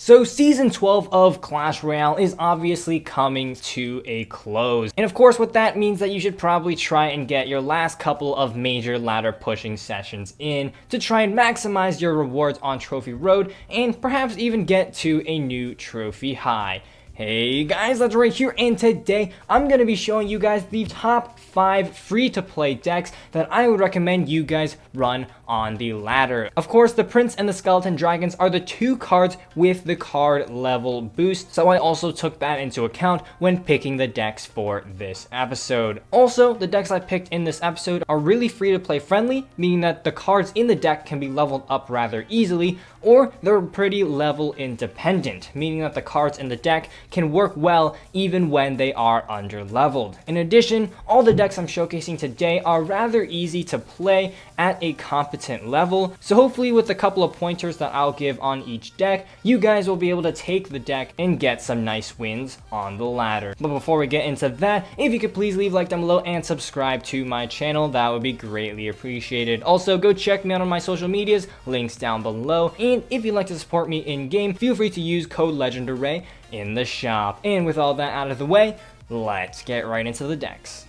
So Season 12 of Clash Royale is obviously coming to a close. And of course what that means that you should probably try and get your last couple of major ladder pushing sessions in to try and maximize your rewards on Trophy Road and perhaps even get to a new trophy high. Hey guys, that's right here, and today I'm going to be showing you guys the top 5 free-to-play decks that I would recommend you guys run on the ladder. Of course, the Prince and the Skeleton Dragons are the 2 cards with the card level boost, so I also took that into account when picking the decks for this episode. Also, the decks I picked in this episode are really free-to-play friendly, meaning that the cards in the deck can be leveled up rather easily, or they're pretty level independent, meaning that the cards in the deck can work well even when they are under leveled. In addition, all the decks I'm showcasing today are rather easy to play at a competent level, so hopefully with a couple of pointers that I'll give on each deck, you guys will be able to take the deck and get some nice wins on the ladder. But before we get into that, if you could please leave a like down below and subscribe to my channel, that would be greatly appreciated. Also, go check me out on my social medias, links down below, and if you'd like to support me in game, feel free to use code LegendArray in the shop. And with all that out of the way, let's get right into the decks.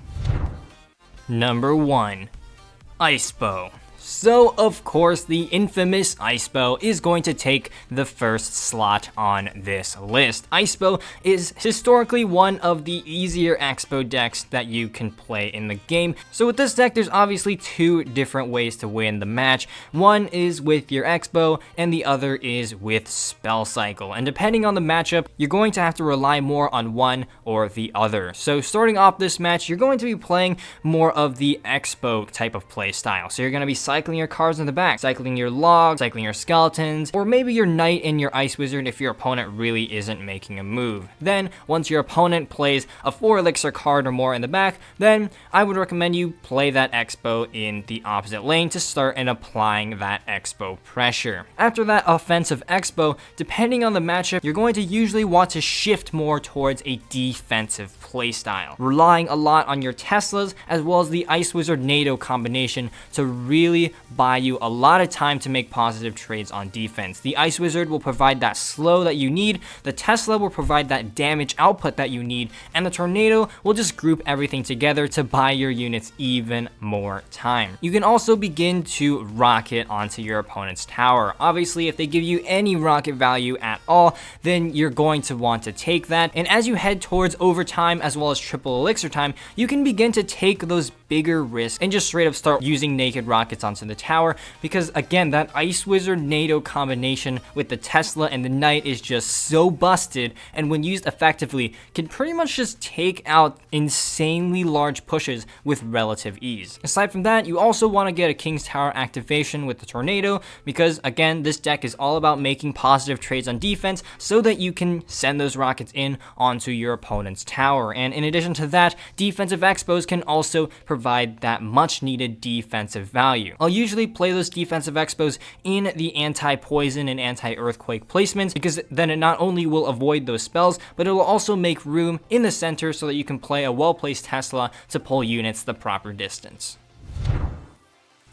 Number 1, Icebow. So, of course, the infamous Icebow is going to take the first slot on this list. Icebow is historically one of the easier Expo decks that you can play in the game. So with this deck, there's obviously 2 different ways to win the match. One is with your Expo, and the other is with Spell Cycle. And depending on the matchup, you're going to have to rely more on one or the other. So starting off this match, you're going to be playing more of the Expo type of play style. So you're going to be cycling your cards in the back, cycling your logs, cycling your skeletons, or maybe your knight and your ice wizard if your opponent really isn't making a move. Then, once your opponent plays a 4 elixir card or more in the back, then I would recommend you play that Expo in the opposite lane to start and applying that Expo pressure. After that offensive Expo, depending on the matchup, you're going to usually want to shift more towards a defensive playstyle, relying a lot on your Teslas as well as the Ice Wizard NATO combination to really buy you a lot of time to make positive trades on defense. The Ice Wizard will provide that slow that you need, the Tesla will provide that damage output that you need, and the Tornado will just group everything together to buy your units even more time. You can also begin to rocket onto your opponent's tower. Obviously, if they give you any rocket value at all, then you're going to want to take that, and as you head towards overtime as well as triple elixir time, you can begin to take those bigger risks and just straight up start using naked rockets onto the tower, because again, that Ice Wizard NATO combination with the Tesla and the Knight is just so busted, and when used effectively can pretty much just take out insanely large pushes with relative ease. Aside from that, you also want to get a King's Tower activation with the Tornado, because again, this deck is all about making positive trades on defense so that you can send those rockets in onto your opponent's tower. And in addition to that, defensive Expos can also provide that much needed defensive value. I'll usually play those defensive Expos in the anti-poison and anti-earthquake placements, because then it not only will avoid those spells, but it will also make room in the center so that you can play a well-placed Tesla to pull units the proper distance.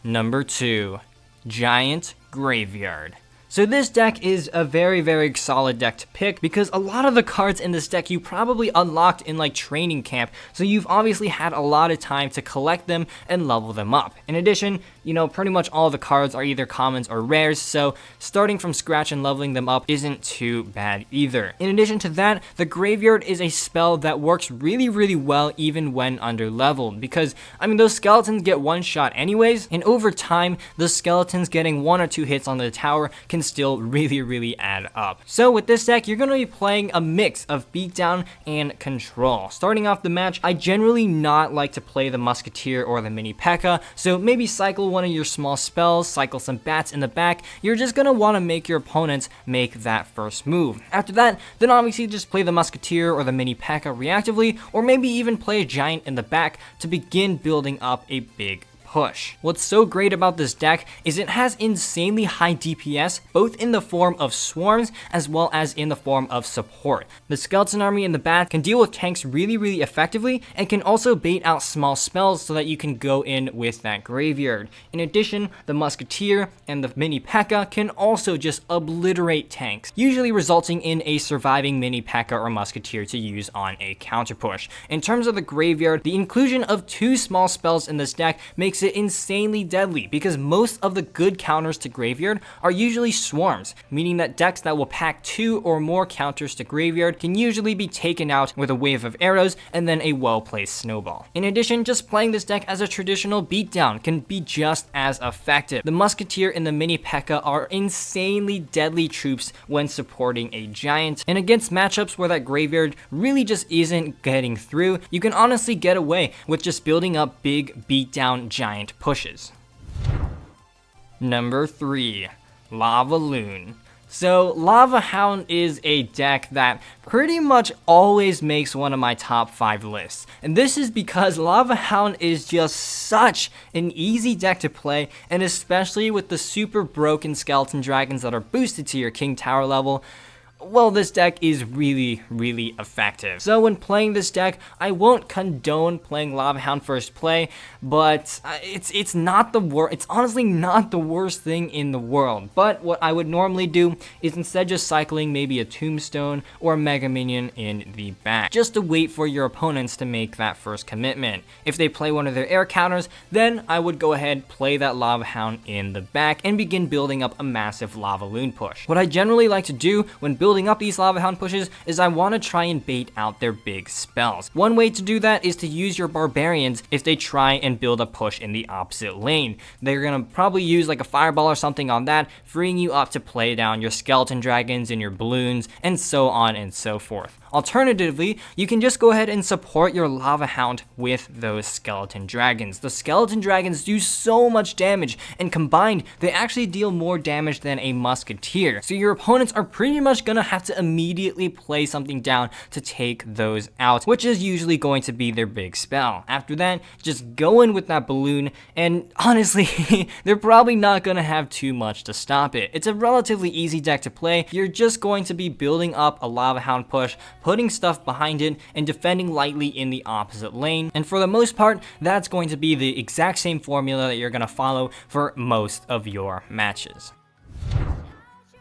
Number 2, Giant Graveyard. So this deck is a very solid deck to pick, because a lot of the cards in this deck you probably unlocked in like training camp, so you've obviously had a lot of time to collect them and level them up. In addition, you know, pretty much all the cards are either commons or rares, so starting from scratch and leveling them up isn't too bad either. In addition to that, the Graveyard is a spell that works really well even when under leveled, because I mean those skeletons get one shot anyways, and over time the skeletons getting 1 or 2 hits on the tower can still really add up. So with this deck, you're going to be playing a mix of beatdown and control. Starting off the match, I generally not like to play the Musketeer or the Mini P.E.K.K.A, so maybe cycle one of your small spells, cycle some bats in the back. You're just going to want to make your opponents make that first move. After that, then obviously just play the Musketeer or the Mini P.E.K.K.A reactively, or maybe even play a Giant in the back to begin building up a big push. What's so great about this deck is it has insanely high DPS, both in the form of swarms as well as in the form of support. The skeleton army in the back can deal with tanks really effectively and can also bait out small spells so that you can go in with that graveyard. In addition, the musketeer and the mini P.E.K.K.A. can also just obliterate tanks, usually resulting in a surviving mini P.E.K.K.A. or musketeer to use on a counter push. In terms of the graveyard, the inclusion of 2 small spells in this deck makes it insanely deadly because most of the good counters to graveyard are usually swarms, meaning that decks that will pack 2 or more counters to graveyard can usually be taken out with a wave of arrows and then a well-placed snowball. In addition, just playing this deck as a traditional beatdown can be just as effective. The musketeer and the mini P.E.K.K.A. are insanely deadly troops when supporting a giant, and against matchups where that graveyard really just isn't getting through, you can honestly get away with just building up big beatdown giant pushes. Number 3, Lava Loon. So Lava Hound is a deck that pretty much always makes one of my top 5 lists. And this is because Lava Hound is just such an easy deck to play, and especially with the super broken skeleton dragons that are boosted to your King Tower level, well, this deck is really effective. So when playing this deck, I won't condone playing Lava Hound first play, but it's not the worst. It's honestly not the worst thing in the world. But what I would normally do is instead just cycling maybe a Tombstone or a Mega Minion in the back, just to wait for your opponents to make that first commitment. If they play one of their air counters, then I would go ahead, play that Lava Hound in the back, and begin building up a massive Lava Loon push. What I generally like to do when building up these Lava Hound pushes is I want to try and bait out their big spells. One way to do that is to use your barbarians if they try and build a push in the opposite lane. They're gonna probably use like a fireball or something on that, freeing you up to play down your skeleton dragons and your balloons and so on and so forth. Alternatively, you can just go ahead and support your Lava Hound with those skeleton dragons. The skeleton dragons do so much damage, and combined, they actually deal more damage than a musketeer. So your opponents are pretty much gonna have to immediately play something down to take those out, which is usually going to be their big spell. After that, just go in with that balloon, and honestly, they're probably not gonna have too much to stop it. It's a relatively easy deck to play. You're just going to be building up a Lava Hound push, putting stuff behind it, and defending lightly in the opposite lane. And for the most part, that's going to be the exact same formula that you're going to follow for most of your matches.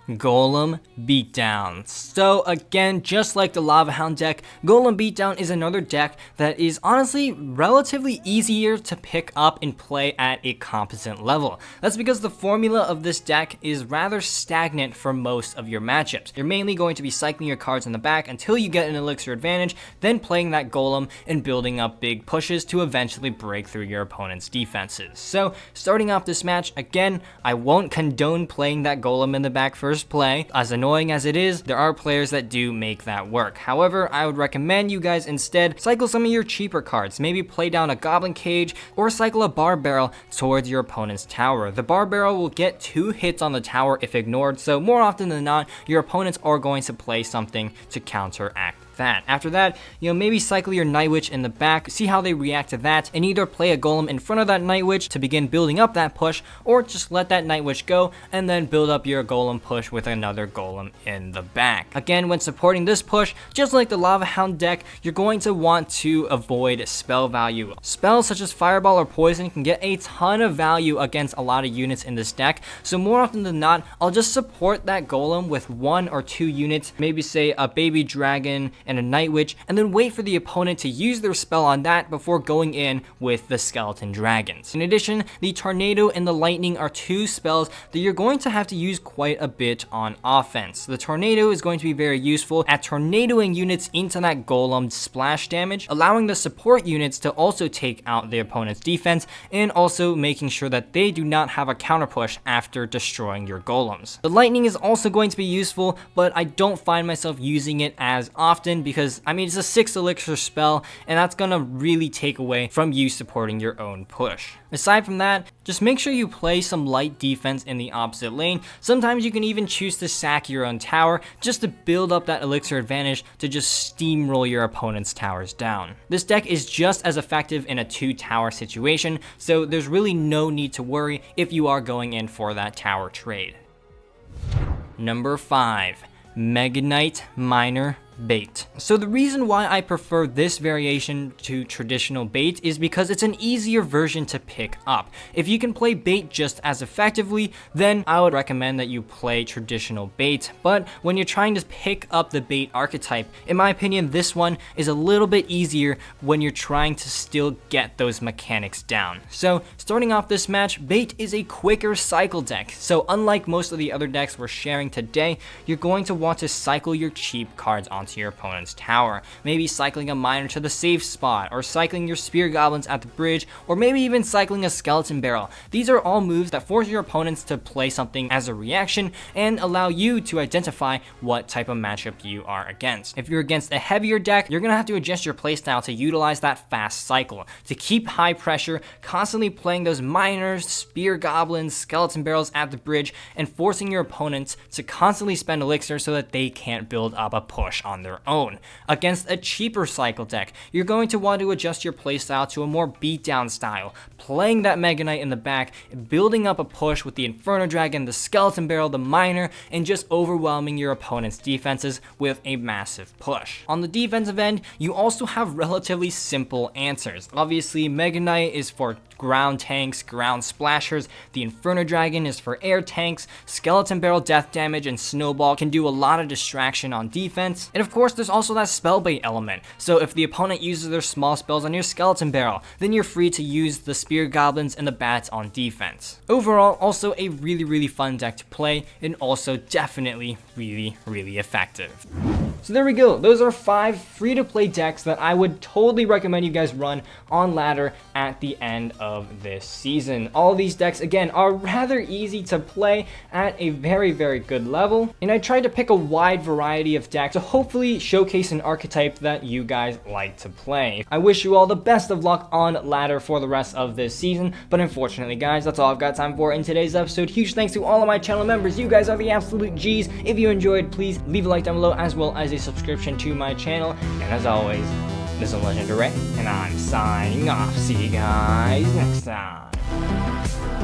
Golem Beatdown. So again, just like the Lava Hound deck, Golem Beatdown is another deck that is honestly relatively easier to pick up and play at a competent level. That's because the formula of this deck is rather stagnant for most of your matchups. You're mainly going to be cycling your cards in the back until you get an elixir advantage, then playing that golem and building up big pushes to eventually break through your opponent's defenses. So starting off this match, again, I won't condone playing that golem in the back first play. As annoying as it is, there are players that do make that work. However, I would recommend you guys instead cycle some of your cheaper cards. Maybe play down a Goblin Cage or cycle a Bar Barrel towards your opponent's tower. The Bar Barrel will get 2 hits on the tower if ignored, so more often than not, your opponents are going to play something to counteract that. After that, maybe cycle your Night Witch in the back, see how they react to that, and either play a golem in front of that Night Witch to begin building up that push, or just let that Night Witch go and then build up your golem push with another golem in the back. Again, when supporting this push, just like the Lava Hound deck, you're going to want to avoid spell value. Spells such as Fireball or Poison can get a ton of value against a lot of units in this deck, so more often than not, I'll just support that golem with 1 or 2 units, maybe say a Baby Dragon and a Night Witch, and then wait for the opponent to use their spell on that before going in with the skeleton dragons. In addition, the Tornado and the Lightning are 2 spells that you're going to have to use quite a bit on offense. The Tornado is going to be very useful at tornadoing units into that golem splash damage, allowing the support units to also take out the opponent's defense, and also making sure that they do not have a counter push after destroying your golems. The Lightning is also going to be useful, but I don't find myself using it as often in because, I mean, it's a 6 elixir spell, and that's gonna really take away from you supporting your own push. Aside from that, just make sure you play some light defense in the opposite lane. Sometimes you can even choose to sack your own tower just to build up that elixir advantage to just steamroll your opponent's towers down. This deck is just as effective in a 2-tower situation, so there's really no need to worry if you are going in for that tower trade. Number 5, Mega Knight Miner Bait. So the reason why I prefer this variation to traditional bait is because it's an easier version to pick up. If you can play bait just as effectively, then I would recommend that you play traditional bait. But when you're trying to pick up the bait archetype, in my opinion, this one is a little bit easier when you're trying to still get those mechanics down. So starting off this match, bait is a quicker cycle deck. So unlike most of the other decks we're sharing today, you're going to want to cycle your cheap cards onto your opponent's tower, maybe cycling a miner to the safe spot, or cycling your spear goblins at the bridge, or maybe even cycling a skeleton barrel. These are all moves that force your opponents to play something as a reaction and allow you to identify what type of matchup you are against. If you're against a heavier deck, you're gonna have to adjust your playstyle to utilize that fast cycle, to keep high pressure, constantly playing those miners, spear goblins, skeleton barrels at the bridge, and forcing your opponents to constantly spend elixir so that they can't build up a push on their own. Against a cheaper cycle deck, you're going to want to adjust your playstyle to a more beatdown style, playing that Mega Knight in the back, building up a push with the Inferno Dragon, the Skeleton Barrel, the Miner, and just overwhelming your opponent's defenses with a massive push. On the defensive end, you also have relatively simple answers. Obviously, Mega Knight is for ground tanks, ground splashers, the Inferno Dragon is for air tanks, Skeleton Barrel death damage and Snowball can do a lot of distraction on defense, and of course there's also that spell bait element. So if the opponent uses their small spells on your Skeleton Barrel, then you're free to use the Spear Goblins and the Bats on defense. Overall, also a really fun deck to play, and also definitely really effective. So there we go. Those are 5 free-to-play decks that I would totally recommend you guys run on ladder at the end of this season. All these decks, again, are rather easy to play at a very good level, and I tried to pick a wide variety of decks to hopefully showcase an archetype that you guys like to play. I wish you all the best of luck on ladder for the rest of this season, but unfortunately, guys, that's all I've got time for in today's episode. Huge thanks to all of my channel members. You guys are the absolute G's. If you enjoyed, please leave a like down below, as well as a subscription to my channel. And as always, this is Legendary, and I'm signing off. See you guys next time.